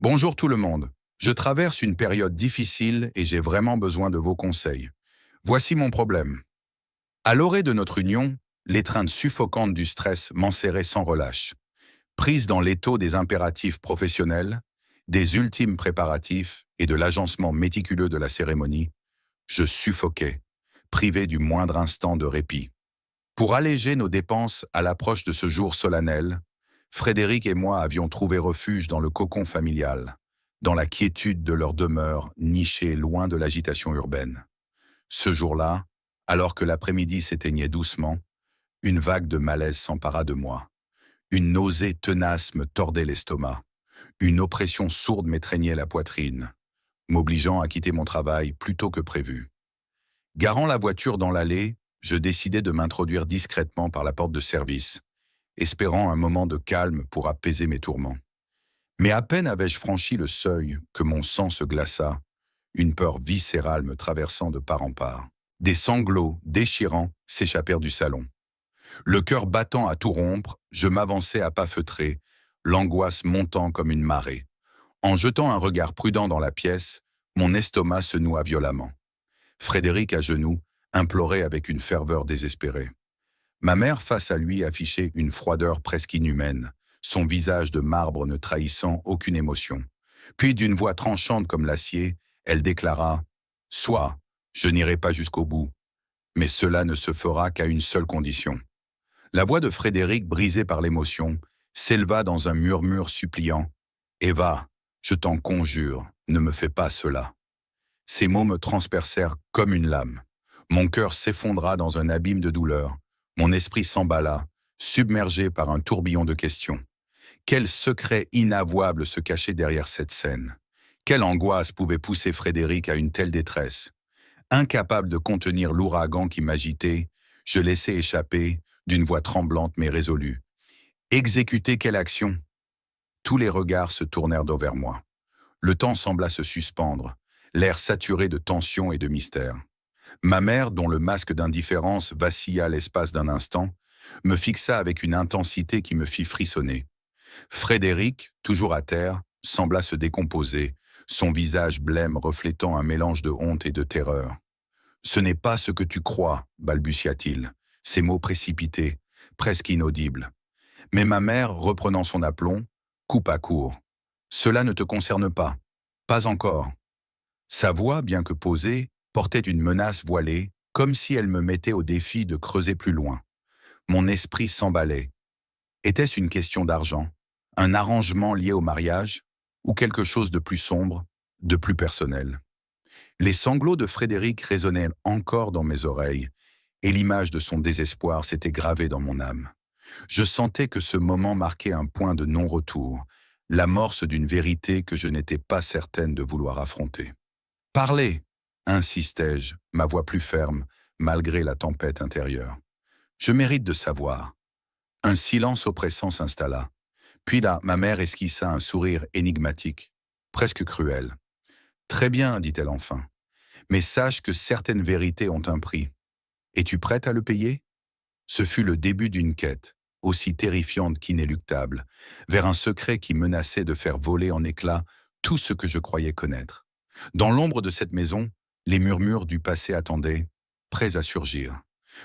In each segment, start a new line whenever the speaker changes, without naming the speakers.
Bonjour tout le monde. Je traverse une période difficile et j'ai vraiment besoin de vos conseils. Voici mon problème. À l'orée de notre union, l'étreinte suffocante du stress m'enserrait sans relâche. Prise dans l'étau des impératifs professionnels, des ultimes préparatifs et de l'agencement méticuleux de la cérémonie, je suffoquais, privé du moindre instant de répit. Pour alléger nos dépenses à l'approche de ce jour solennel, Frédéric et moi avions trouvé refuge dans le cocon familial, dans la quiétude de leur demeure nichée loin de l'agitation urbaine. Ce jour-là, alors que l'après-midi s'éteignait doucement, une vague de malaise s'empara de moi. Une nausée tenace me tordait l'estomac. Une oppression sourde m'étreignait la poitrine, m'obligeant à quitter mon travail plus tôt que prévu. Garant la voiture dans l'allée, je décidai de m'introduire discrètement par la porte de service, espérant un moment de calme pour apaiser mes tourments. Mais à peine avais-je franchi le seuil que mon sang se glaça, une peur viscérale me traversant de part en part. Des sanglots déchirants s'échappèrent du salon. Le cœur battant à tout rompre, je m'avançai à pas feutrés, l'angoisse montant comme une marée. En jetant un regard prudent dans la pièce, mon estomac se noua violemment. Frédéric, à genoux, implorait avec une ferveur désespérée. Ma mère, face à lui, affichait une froideur presque inhumaine, son visage de marbre ne trahissant aucune émotion. Puis, d'une voix tranchante comme l'acier, elle déclara « Soit, je n'irai pas jusqu'au bout, mais cela ne se fera qu'à une seule condition. » La voix de Frédéric, brisée par l'émotion, s'éleva dans un murmure suppliant « Eva, je t'en conjure, ne me fais pas cela. » Ces mots me transpercèrent comme une lame. Mon cœur s'effondra dans un abîme de douleur. Mon esprit s'emballa, submergé par un tourbillon de questions. Quel secret inavouable se cachait derrière cette scène? Quelle angoisse pouvait pousser Frédéric à une telle détresse? Incapable de contenir l'ouragan qui m'agitait, je laissai échapper, d'une voix tremblante mais résolue. Exécuter quelle action? Tous les regards se tournèrent vers moi. Le temps sembla se suspendre, l'air saturé de tension et de mystère. Ma mère, dont le masque d'indifférence vacilla l'espace d'un instant, me fixa avec une intensité qui me fit frissonner. Frédéric, toujours à terre, sembla se décomposer, son visage blême reflétant un mélange de honte et de terreur. « Ce n'est pas ce que tu crois, balbutia-t-il, ces mots précipités, presque inaudibles. Mais ma mère, reprenant son aplomb, coupa court. « Cela ne te concerne pas. Pas encore. » Sa voix, bien que posée, portait une menace voilée, comme si elle me mettait au défi de creuser plus loin. Mon esprit s'emballait. Était-ce une question d'argent, un arrangement lié au mariage, ou quelque chose de plus sombre, de plus personnel? Les sanglots de Frédéric résonnaient encore dans mes oreilles, et l'image de son désespoir s'était gravée dans mon âme. Je sentais que ce moment marquait un point de non-retour, l'amorce d'une vérité que je n'étais pas certaine de vouloir affronter. « Parlez !» insistai-je, ma voix plus ferme, malgré la tempête intérieure. « Je mérite de savoir. » Un silence oppressant s'installa. Puis là, ma mère esquissa un sourire énigmatique, presque cruel. « Très bien, dit-elle enfin. Mais sache que certaines vérités ont un prix. Es-tu prête à le payer ?» Ce fut le début d'une quête, aussi terrifiante qu'inéluctable, vers un secret qui menaçait de faire voler en éclats tout ce que je croyais connaître. Dans l'ombre de cette maison, les murmures du passé attendaient, prêts à surgir.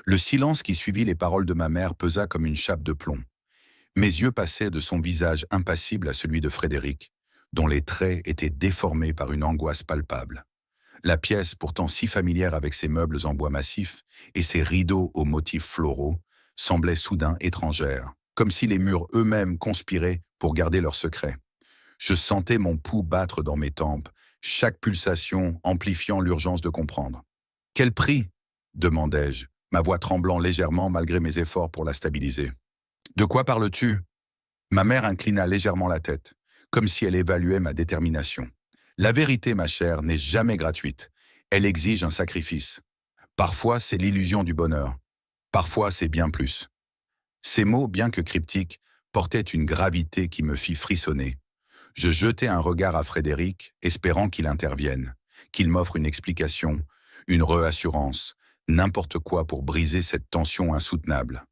Le silence qui suivit les paroles de ma mère pesa comme une chape de plomb. Mes yeux passaient de son visage impassible à celui de Frédéric, dont les traits étaient déformés par une angoisse palpable. La pièce, pourtant si familière avec ses meubles en bois massif et ses rideaux aux motifs floraux, semblait soudain étrangère, comme si les murs eux-mêmes conspiraient pour garder leur secret. Je sentais mon pouls battre dans mes tempes, chaque pulsation amplifiant l'urgence de comprendre. « Quel prix ?» demandai-je, ma voix tremblant légèrement malgré mes efforts pour la stabiliser. « De quoi parles-tu » Ma mère inclina légèrement la tête, comme si elle évaluait ma détermination. « La vérité, ma chère, n'est jamais gratuite. Elle exige un sacrifice. Parfois, c'est l'illusion du bonheur. Parfois, c'est bien plus. » Ces mots, bien que cryptiques, portaient une gravité qui me fit frissonner. Je jetai un regard à Frédéric, espérant qu'il intervienne, qu'il m'offre une explication, une réassurance, n'importe quoi pour briser cette tension insoutenable.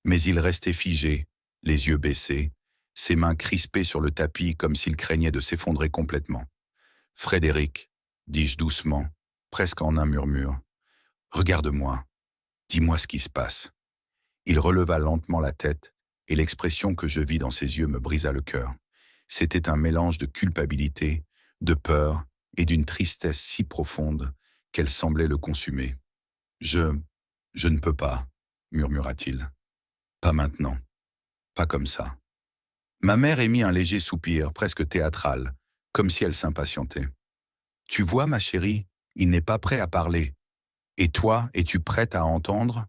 Mais il restait figé, les yeux baissés, ses mains crispées sur le tapis comme s'il craignait de s'effondrer complètement. « Frédéric, dis-je doucement, presque en un murmure, regarde-moi, dis-moi ce qui se passe. » Il releva lentement la tête, et l'expression que je vis dans ses yeux me brisa le cœur. C'était un mélange de culpabilité, de peur et d'une tristesse si profonde qu'elle semblait le consumer. « Je ne peux pas, » murmura-t-il. « Pas maintenant, pas comme ça. » Ma mère émit un léger soupir, presque théâtral, comme si elle s'impatientait. « Tu vois, ma chérie, il n'est pas prêt à parler. Et toi, es-tu prête à entendre ?»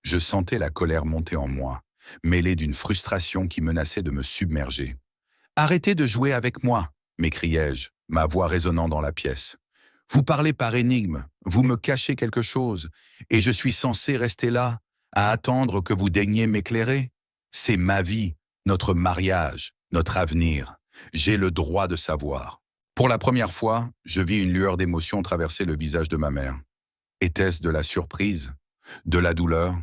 Je sentais la colère monter en moi, mêlée d'une frustration qui menaçait de me submerger. « Arrêtez de jouer avec moi !» m'écriai-je, ma voix résonnant dans la pièce. « Vous parlez par énigme, vous me cachez quelque chose, et je suis censé rester là, à attendre que vous daigniez m'éclairer. C'est ma vie, notre mariage, notre avenir. J'ai le droit de savoir. » Pour la première fois, je vis une lueur d'émotion traverser le visage de ma mère. Était-ce de la surprise? De la douleur?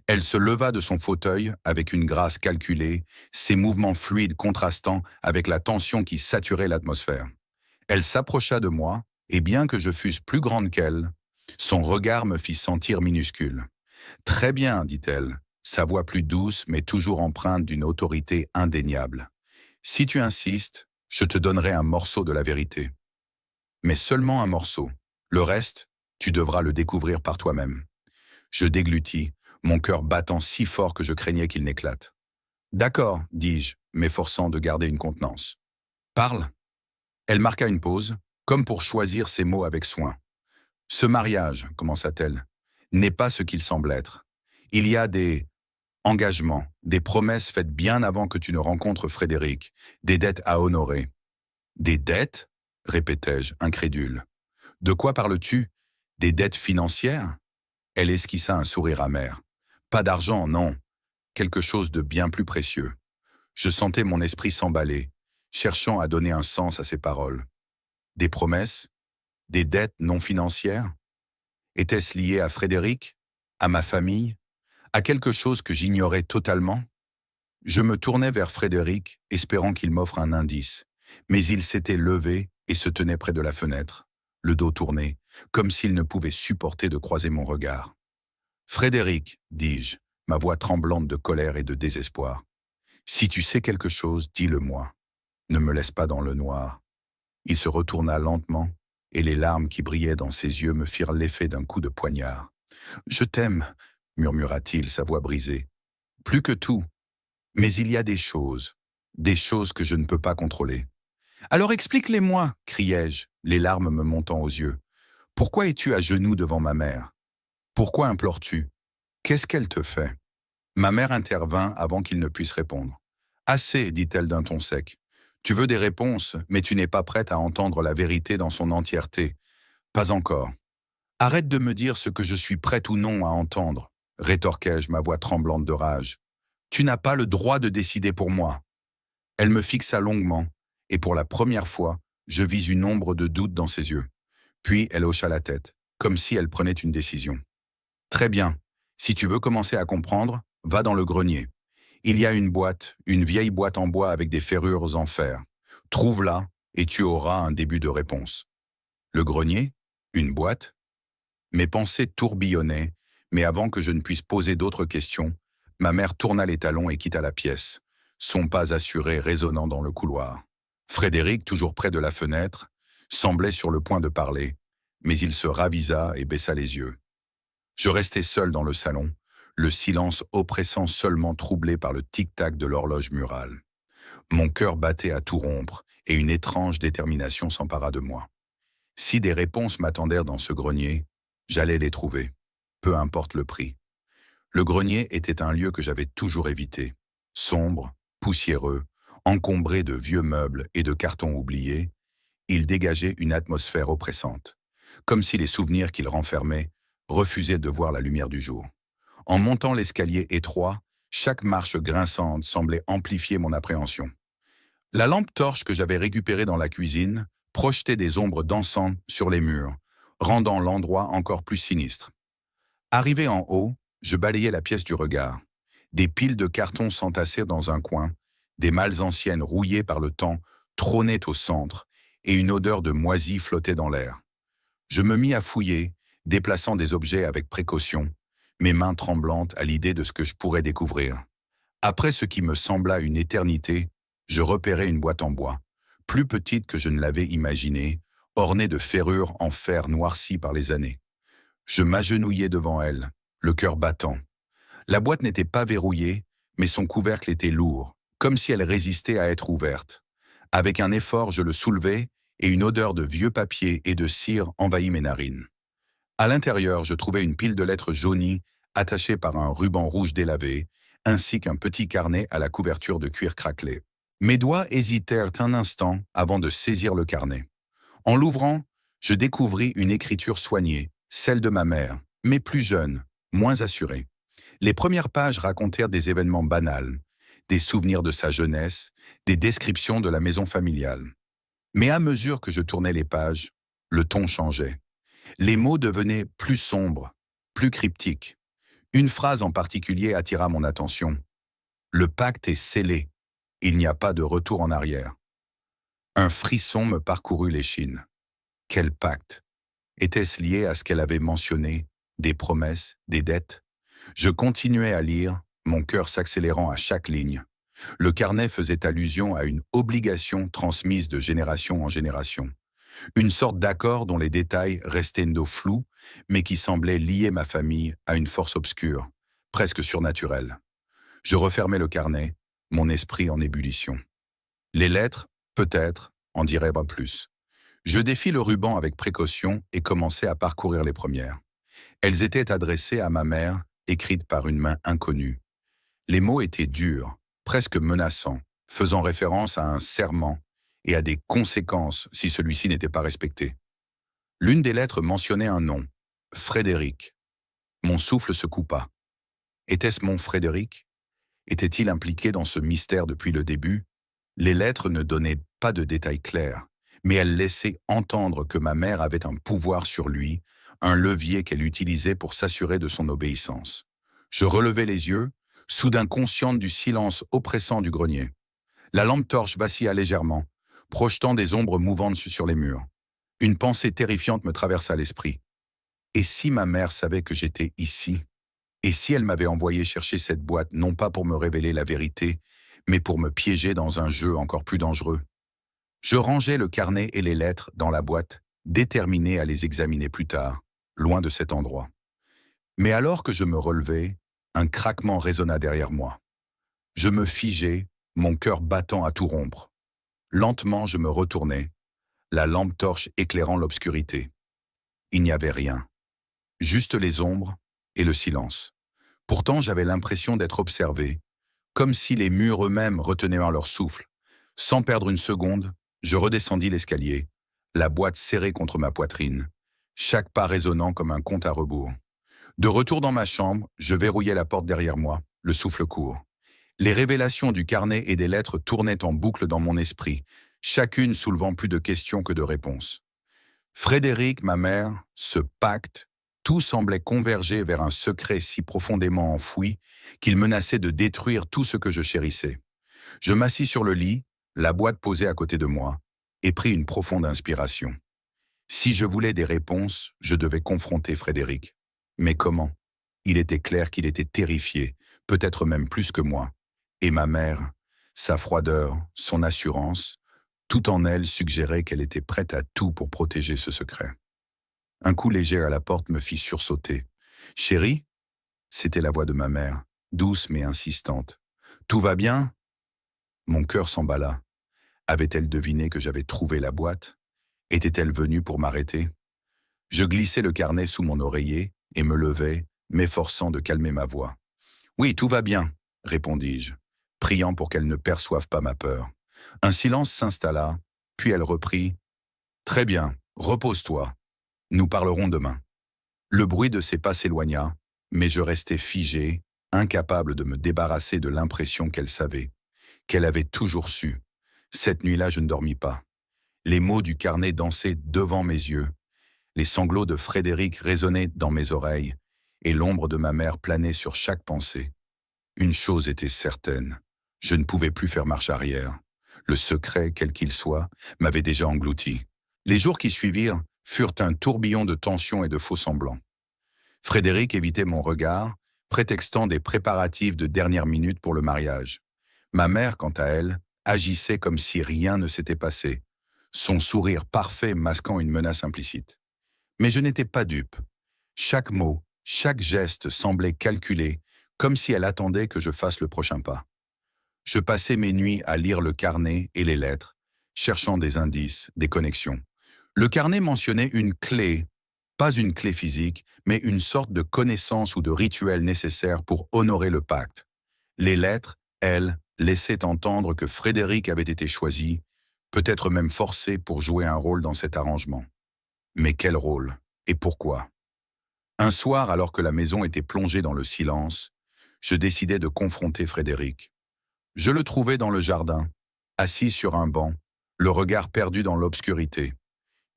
Elle se leva de son fauteuil avec une grâce calculée, ses mouvements fluides contrastant avec la tension qui saturait l'atmosphère. Elle s'approcha de moi, et bien que je fusse plus grande qu'elle, son regard me fit sentir minuscule. « Très bien, dit-elle, sa voix plus douce mais toujours empreinte d'une autorité indéniable. Si tu insistes, je te donnerai un morceau de la vérité. Mais seulement un morceau. Le reste, tu devras le découvrir par toi-même. » Je déglutis, mon cœur battant si fort que je craignais qu'il n'éclate. « D'accord, dis-je, m'efforçant de garder une contenance. Parle. » Elle marqua une pause, comme pour choisir ses mots avec soin. « Ce mariage, commença-t-elle, n'est pas ce qu'il semble être. Il y a des engagements, des promesses faites bien avant que tu ne rencontres Frédéric, des dettes à honorer. »« Des dettes ?» répétai-je, incrédule. « De quoi parles-tu? Des dettes financières ?» Elle esquissa un sourire amer. « Pas d'argent, non. Quelque chose de bien plus précieux. » Je sentais mon esprit s'emballer, cherchant à donner un sens à ses paroles. Des promesses? Des dettes non financières? Était-ce lié à Frédéric? À ma famille? À quelque chose que j'ignorais totalement? Je me tournai vers Frédéric, espérant qu'il m'offre un indice. Mais il s'était levé et se tenait près de la fenêtre, le dos tourné, comme s'il ne pouvait supporter de croiser mon regard. « Frédéric, dis-je, ma voix tremblante de colère et de désespoir, si tu sais quelque chose, dis-le-moi. Ne me laisse pas dans le noir. » Il se retourna lentement, et les larmes qui brillaient dans ses yeux me firent l'effet d'un coup de poignard. « Je t'aime, » murmura-t-il, sa voix brisée. « Plus que tout. Mais il y a des choses que je ne peux pas contrôler. »« Alors explique-les-moi, » criai-je, les larmes me montant aux yeux. « Pourquoi es-tu à genoux devant ma mère? Pourquoi implores-tu? Qu'est-ce qu'elle te fait ?» Ma mère intervint avant qu'il ne puisse répondre. « Assez, dit-elle d'un ton sec. Tu veux des réponses, mais tu n'es pas prête à entendre la vérité dans son entièreté. Pas encore. Arrête de me dire ce que je suis prête ou non à entendre, rétorquai-je, ma voix tremblante de rage. Tu n'as pas le droit de décider pour moi. » Elle me fixa longuement, et pour la première fois, je vis une ombre de doute dans ses yeux. Puis elle hocha la tête, comme si elle prenait une décision. « Très bien. Si tu veux commencer à comprendre, va dans le grenier. Il y a une vieille boîte en bois avec des ferrures en fer. Trouve-la et tu auras un début de réponse. » Le grenier? Une boîte? Mes pensées tourbillonnaient, mais avant que je ne puisse poser d'autres questions, ma mère tourna les talons et quitta la pièce, son pas assuré résonnant dans le couloir. Frédéric, toujours près de la fenêtre, semblait sur le point de parler, mais il se ravisa et baissa les yeux. Je restai seul dans le salon, le silence oppressant seulement troublé par le tic-tac de l'horloge murale. Mon cœur battait à tout rompre et une étrange détermination s'empara de moi. Si des réponses m'attendèrent dans ce grenier, j'allais les trouver, peu importe le prix. Le grenier était un lieu que j'avais toujours évité, sombre, poussiéreux, encombré de vieux meubles et de cartons oubliés. Il dégageait une atmosphère oppressante, comme si les souvenirs qu'il renfermait refusaient de voir la lumière du jour. En montant l'escalier étroit, chaque marche grinçante semblait amplifier mon appréhension. La lampe torche que j'avais récupérée dans la cuisine projetait des ombres dansantes sur les murs, rendant l'endroit encore plus sinistre. Arrivé en haut, je balayai la pièce du regard. Des piles de cartons s'entassèrent dans un coin, Des malles anciennes rouillées par le temps trônaient au centre, et une odeur de moisi flottait dans l'air. Je me mis à fouiller, déplaçant des objets avec précaution, mes mains tremblantes à l'idée de ce que je pourrais découvrir. Après ce qui me sembla une éternité, je repérai une boîte en bois, plus petite que je ne l'avais imaginée, ornée de ferrures en fer noircies par les années. Je m'agenouillai devant elle, le cœur battant. La boîte n'était pas verrouillée, mais son couvercle était lourd, comme si elle résistait à être ouverte. Avec un effort, je le soulevai, et une odeur de vieux papier et de cire envahit mes narines. À l'intérieur, je trouvai une pile de lettres jaunies, attachées par un ruban rouge délavé, ainsi qu'un petit carnet à la couverture de cuir craquelé. Mes doigts hésitèrent un instant avant de saisir le carnet. En l'ouvrant, je découvris une écriture soignée, celle de ma mère, mais plus jeune, moins assurée. Les premières pages racontèrent des événements banals, des souvenirs de sa jeunesse, des descriptions de la maison familiale. Mais à mesure que je tournais les pages, le ton changeait. Les mots devenaient plus sombres, plus cryptiques. Une phrase en particulier attira mon attention. Le pacte est scellé. Il n'y a pas de retour en arrière. Un frisson me parcourut l'échine. Quel pacte? Était-ce lié à ce qu'elle avait mentionné, des promesses, des dettes? Je continuais à lire, mon cœur s'accélérant à chaque ligne. Le carnet faisait allusion à une obligation transmise de génération en génération. Une sorte d'accord dont les détails restaient d'eau flous, mais qui semblait lier ma famille à une force obscure, presque surnaturelle. Je refermai le carnet, mon esprit en ébullition. Les lettres, peut-être, en diraient pas plus. Je défis le ruban avec précaution et commençai à parcourir les premières. Elles étaient adressées à ma mère, écrites par une main inconnue. Les mots étaient durs, presque menaçants, faisant référence à un serment et à des conséquences si celui-ci n'était pas respecté. L'une des lettres mentionnait un nom, Frédéric. Mon souffle se coupa. Était-ce mon Frédéric? Était-il impliqué dans ce mystère depuis le début? Les lettres ne donnaient pas de détails clairs, mais elles laissaient entendre que ma mère avait un pouvoir sur lui, un levier qu'elle utilisait pour s'assurer de son obéissance. Je relevai les yeux, soudain consciente du silence oppressant du grenier. La lampe torche vacilla légèrement, projetant des ombres mouvantes sur les murs. Une pensée terrifiante me traversa l'esprit. Et si ma mère savait que j'étais ici? Et si elle m'avait envoyé chercher cette boîte, non pas pour me révéler la vérité, mais pour me piéger dans un jeu encore plus dangereux? Je rangeai le carnet et les lettres dans la boîte, déterminé à les examiner plus tard, loin de cet endroit. Mais alors que je me relevai, un craquement résonna derrière moi. Je me figeai, mon cœur battant à tout rompre. Lentement, je me retournai, la lampe torche éclairant l'obscurité. Il n'y avait rien, juste les ombres et le silence. Pourtant, j'avais l'impression d'être observé, comme si les murs eux-mêmes retenaient leur souffle. Sans perdre une seconde, je redescendis l'escalier, la boîte serrée contre ma poitrine, chaque pas résonnant comme un compte à rebours. De retour dans ma chambre, je verrouillai la porte derrière moi, le souffle court. Les révélations du carnet et des lettres tournaient en boucle dans mon esprit, chacune soulevant plus de questions que de réponses. Frédéric, ma mère, ce pacte, tout semblait converger vers un secret si profondément enfoui qu'il menaçait de détruire tout ce que je chérissais. Je m'assis sur le lit, la boîte posée à côté de moi, et pris une profonde inspiration. Si je voulais des réponses, je devais confronter Frédéric. Mais comment? Il était clair qu'il était terrifié, peut-être même plus que moi. Et ma mère, sa froideur, son assurance, tout en elle suggérait qu'elle était prête à tout pour protéger ce secret. Un coup léger à la porte me fit sursauter. « Chérie ?» C'était la voix de ma mère, douce mais insistante. « Tout va bien ?» Mon cœur s'emballa. Avait-elle deviné que j'avais trouvé la boîte? Était-elle venue pour m'arrêter? Je glissai le carnet sous mon oreiller et me levai, m'efforçant de calmer ma voix. « Oui, tout va bien », répondis-je, priant pour qu'elle ne perçoive pas ma peur. Un silence s'installa, puis elle reprit. « Très bien, repose-toi. Nous parlerons demain. » Le bruit de ses pas s'éloigna, mais je restais figé, incapable de me débarrasser de l'impression qu'elle savait, qu'elle avait toujours su. Cette nuit-là, je ne dormis pas. Les mots du carnet dansaient devant mes yeux, les sanglots de Frédéric résonnaient dans mes oreilles, et l'ombre de ma mère planait sur chaque pensée. Une chose était certaine, Je ne pouvais plus faire marche arrière. Le secret, quel qu'il soit, m'avait déjà englouti. Les jours qui suivirent furent un tourbillon de tensions et de faux-semblants. Frédéric évitait mon regard, prétextant des préparatifs de dernière minute pour le mariage. Ma mère, quant à elle, agissait comme si rien ne s'était passé, son sourire parfait masquant une menace implicite. Mais je n'étais pas dupe. Chaque mot, chaque geste semblait calculé, comme si elle attendait que je fasse le prochain pas. Je passais mes nuits à lire le carnet et les lettres, cherchant des indices, des connexions. Le carnet mentionnait une clé, pas une clé physique, mais une sorte de connaissance ou de rituel nécessaire pour honorer le pacte. Les lettres, elles, laissaient entendre que Frédéric avait été choisi, peut-être même forcé pour jouer un rôle dans cet arrangement. Mais quel rôle? Et pourquoi? Un soir, alors que la maison était plongée dans le silence, je décidai de confronter Frédéric. Je le trouvai dans le jardin, assis sur un banc, le regard perdu dans l'obscurité.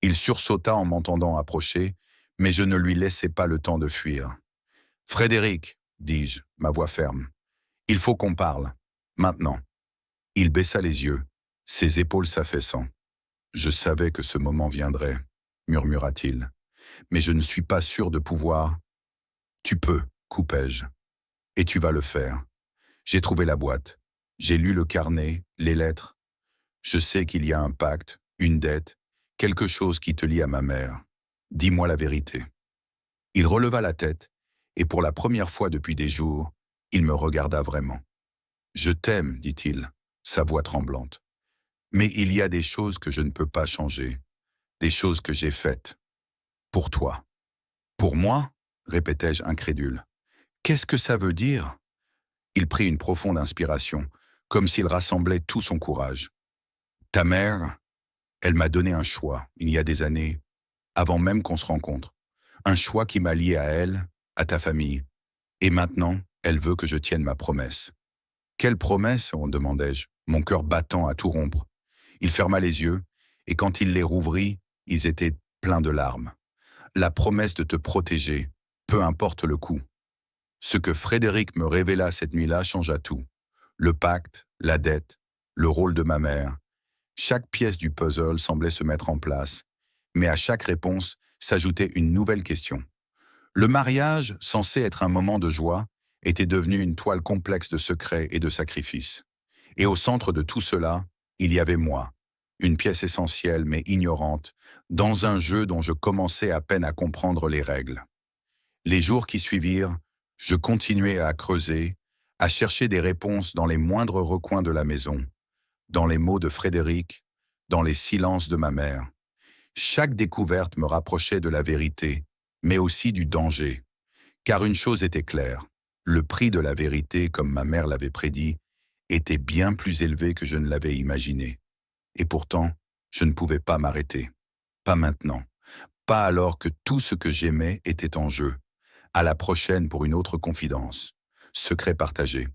Il sursauta en m'entendant approcher, mais je ne lui laissai pas le temps de fuir. « Frédéric, dis-je, ma voix ferme, il faut qu'on parle, maintenant. » Il baissa les yeux, ses épaules s'affaissant. « Je savais que ce moment viendrait, » murmura-t-il, « mais je ne suis pas sûr de pouvoir. »« Tu peux, coupai-je, et tu vas le faire. J'ai trouvé la boîte. J'ai lu le carnet, les lettres. Je sais qu'il y a un pacte, une dette, quelque chose qui te lie à ma mère. Dis-moi la vérité. » Il releva la tête, et pour la première fois depuis des jours, il me regarda vraiment. « Je t'aime, dit-il, sa voix tremblante. Mais il y a des choses que je ne peux pas changer, des choses que j'ai faites. Pour toi. »« Pour moi ?» répétai-je incrédule. « Qu'est-ce que ça veut dire ?» Il prit une profonde inspiration, comme s'il rassemblait tout son courage. « Ta mère, elle m'a donné un choix, il y a des années, avant même qu'on se rencontre. Un choix qui m'a lié à elle, à ta famille. Et maintenant, elle veut que je tienne ma promesse. » « Quelle promesse ?» demandai-je, mon cœur battant à tout rompre. Il ferma les yeux, et quand il les rouvrit, ils étaient pleins de larmes. « La promesse de te protéger, peu importe le coût. » Ce que Frédéric me révéla cette nuit-là changea tout. Le pacte, la dette, le rôle de ma mère. Chaque pièce du puzzle semblait se mettre en place, mais à chaque réponse s'ajoutait une nouvelle question. Le mariage, censé être un moment de joie, était devenu une toile complexe de secrets et de sacrifices. Et au centre de tout cela, il y avait moi, une pièce essentielle mais ignorante, dans un jeu dont je commençais à peine à comprendre les règles. Les jours qui suivirent, je continuais à creuser, à chercher des réponses dans les moindres recoins de la maison, dans les mots de Frédéric, dans les silences de ma mère. Chaque découverte me rapprochait de la vérité, mais aussi du danger. Car une chose était claire, le prix de la vérité, comme ma mère l'avait prédit, était bien plus élevé que je ne l'avais imaginé. Et pourtant, je ne pouvais pas m'arrêter. Pas maintenant. Pas alors que tout ce que j'aimais était en jeu. À la prochaine pour une autre confidence. Secret partagé.